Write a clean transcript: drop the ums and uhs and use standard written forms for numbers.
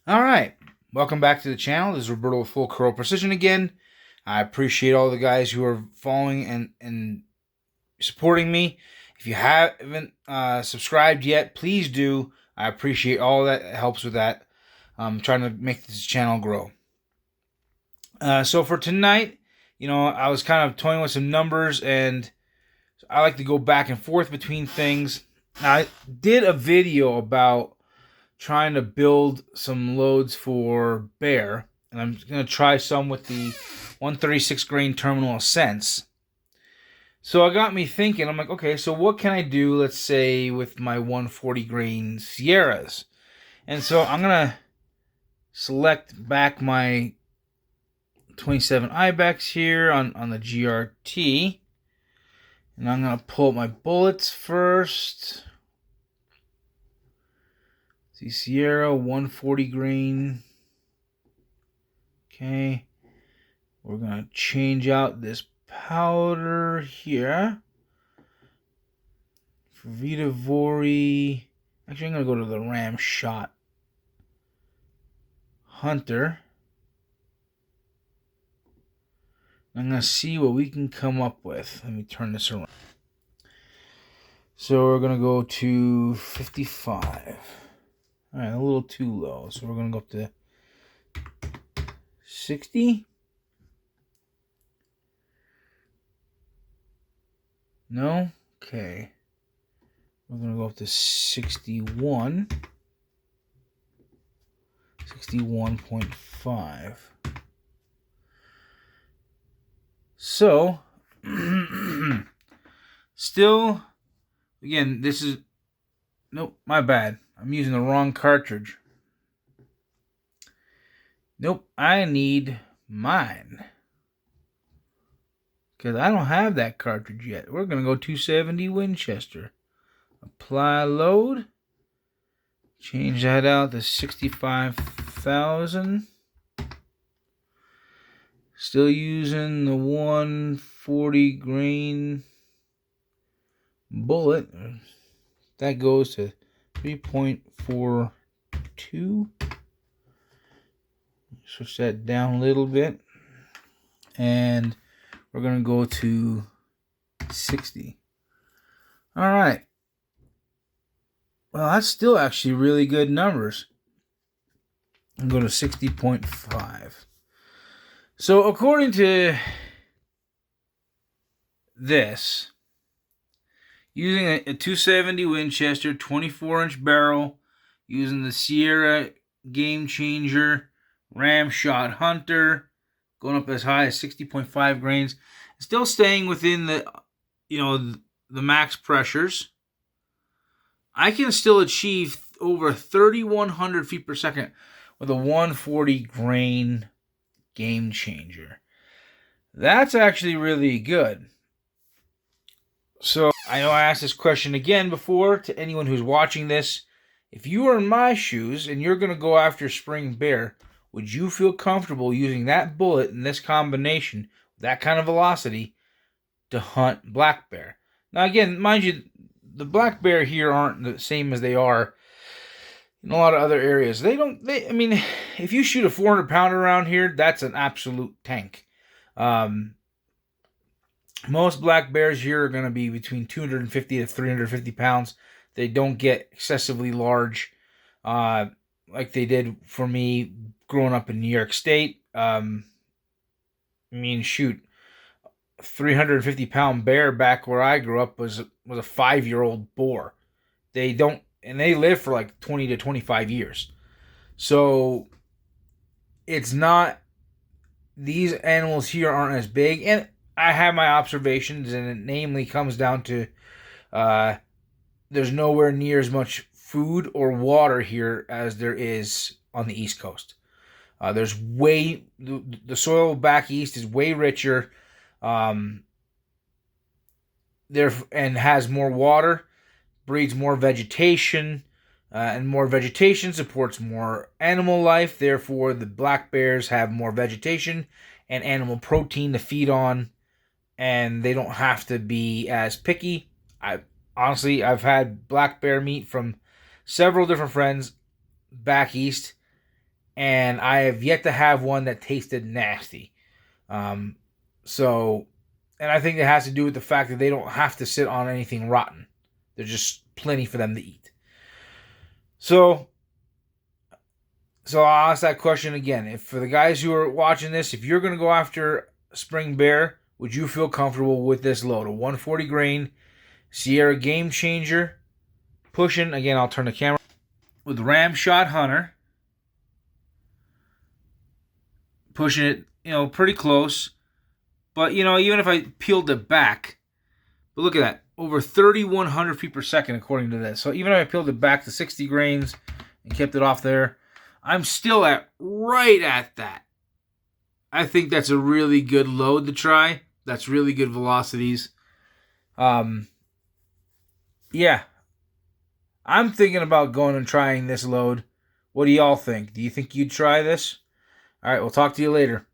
All right, welcome back to the channel. This is Roberto with Full Curl Precision again. I appreciate all the guys who are following and supporting me. If you haven't subscribed yet, please do. I appreciate all that. It helps with that. I'm trying to make this channel grow. So for tonight, I was kind of toying with some numbers, and I like to go back and forth between things. I did a video about trying to build some loads for Bear, and I'm going to try some with the 136 grain terminal Ascents. So it got me thinking. I'm like, okay, so what can I do, let's say, with my 140 grain Sierras? And so I'm going to select back my 27 Ibex here on the GRT. And I'm going to pull up my bullets first. See, Sierra 140 grain. Okay. We're going to change out this powder here. For Vita Vori. Actually, I'm going to go to the Ram Shot Hunter. I'm going to see what we can come up with. Let me turn this around. So we're going to go to 55. Alright, a little too low. So we're going to go up to 60. No? Okay. We're going to go up to 61. 61.5. So, still, again, this is, nope, my bad. I'm using the wrong cartridge. Nope, I need mine. Because I don't have that cartridge yet. We're going to go 270 Winchester. Apply load. Change that out to 65,000. Still using the 140 grain bullet. That goes to 3.42. Switch that down a little bit. And we're going to go to 60. All right. Well, that's still actually really good numbers. I'm going to 60.5. So according to this, using a 270 Winchester 24-inch barrel, using the Sierra Game Changer Ram Shot Hunter, going up as high as 60.5 grains, still staying within the max pressures, I can still achieve over 3,100 feet per second with a 140 grain Game Changer. That's actually really good. So I know I asked this question again before to anyone who's watching this. If you were in my shoes and you're going to go after spring bear, would you feel comfortable using that bullet in this combination, that kind of velocity, to hunt black bear? Now again, mind you, the black bear here aren't the same as they are in a lot of other areas. I mean, if you shoot a 400 pounder around here, that's an absolute tank. Most black bears here are going to be between 250 to 350 pounds. They don't get excessively large like they did for me growing up in New York State. I mean, shoot, 350-pound bear back where I grew up was a 5-year-old boar. They live for like 20 to 25 years. So it's not, these animals here aren't as big. And I have my observations, and it namely comes down to there's nowhere near as much food or water here as there is on the East Coast. The soil back east is way richer, there and has more water, breeds more vegetation, and more vegetation supports more animal life. Therefore, the black bears have more vegetation and animal protein to feed on, and they don't have to be as picky. I've had black bear meat from several different friends back east, and I have yet to have one that tasted nasty. Um, so, and I think it has to do with the fact that they don't have to sit on anything rotten. There's just plenty for them to eat. So I'll ask that question again. If for the guys who are watching this, if you're going to go after spring bear, would you feel comfortable with this load? A 140 grain Sierra Game Changer, pushing, again, I'll turn the camera, with Ram Shot Hunter, pushing it, pretty close. But, even if I peeled it back, but look at that, over 3,100 feet per second according to this. So even if I peeled it back to 60 grains and kept it off there, I'm still right at that. I think that's a really good load to try. That's really good velocities. Yeah. I'm thinking about going and trying this load. What do y'all think? Do you think you'd try this? All right, we'll talk to you later.